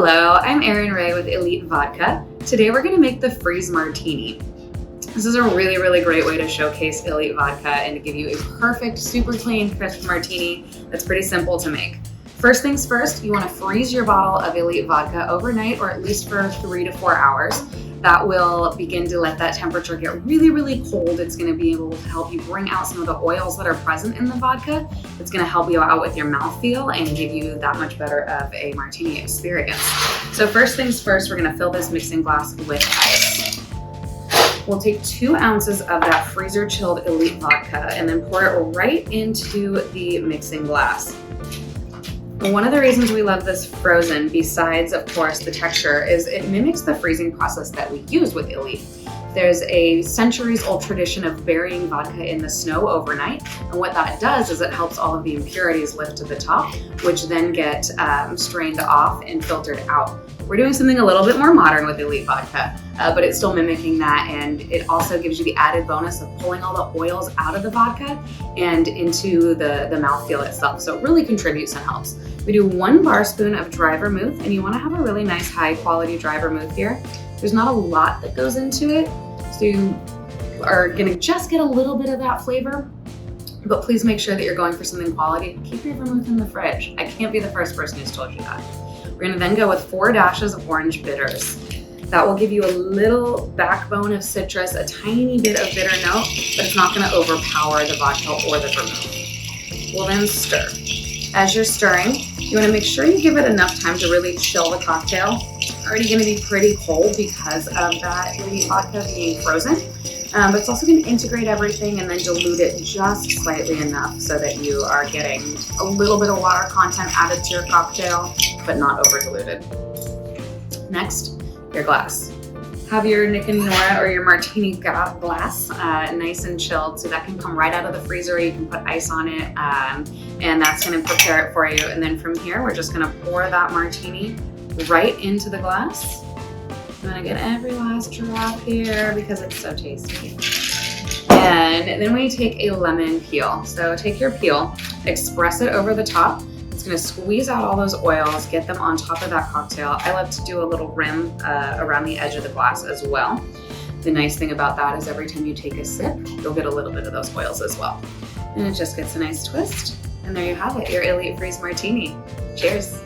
Hello, I'm Erin Ray with ELIT Vodka. Today we're going to make the Freeze Martini. This is a really great way to showcase ELIT Vodka and to give you a perfect, super clean, crisp martini that's pretty simple to make. First things first, you want to freeze your bottle of ELIT Vodka overnight or at least for 3 to 4 hours. That will begin to let that temperature get really cold. It's going to be able to help you bring out some of the oils that are present in the vodka. It's going to help you out with your mouthfeel and give you that much better of a martini experience. So first things first, we're going to fill this mixing glass with ice. We'll take 2 ounces of that freezer chilled ELIT Vodka and then pour it right into the mixing glass. One of the reasons we love this frozen, besides of course the texture, is it mimics the freezing process that we use with ELIT. There's a centuries-old tradition of burying vodka in the snow overnight, and what that does is it helps all of the impurities lift to the top, which then get strained off and filtered out. We're doing something a little bit more modern with ELIT Vodka, but it's still mimicking that, and it also gives you the added bonus of pulling all the oils out of the vodka and into the mouthfeel itself, so it really contributes and helps. We do 1 bar spoon of dry vermouth, and you want to have a really nice high quality dry vermouth here. There's not a lot that goes into it, so you are going to just get a little bit of that flavor, but please make sure that you're going for something quality. Keep your vermouth in the fridge. I can't be the first person who's told you that. We're going to then go with 4 dashes of orange bitters. That will give you a little backbone of citrus, a tiny bit of bitter note, but it's not going to overpower the vodka or the vermouth. We'll then stir. As you're stirring, you want to make sure you give it enough time to really chill the cocktail. It's already going to be pretty cold because of that ELIT vodka being frozen, but it's also going to integrate everything and then dilute it just slightly enough so that you are getting a little bit of water content added to your cocktail, but not over diluted. Next, your glass. Have your Nick and Nora or your martini glass nice and chilled, so that can come right out of the freezer. You can put ice on it, and that's going to prepare it for you. And then from here, we're just going to pour that martini right into the glass. I'm going to get every last drop here because it's so tasty. And then we take a lemon peel. So take your peel, express it over the top. It's going to squeeze out all those oils, get them on top of that cocktail. I love to do a little rim around the edge of the glass as well. The nice thing about that is every time you take a sip, you'll get a little bit of those oils as well. And it just gets a nice twist. And there you have it, your ELIT Freeze Martini. Cheers.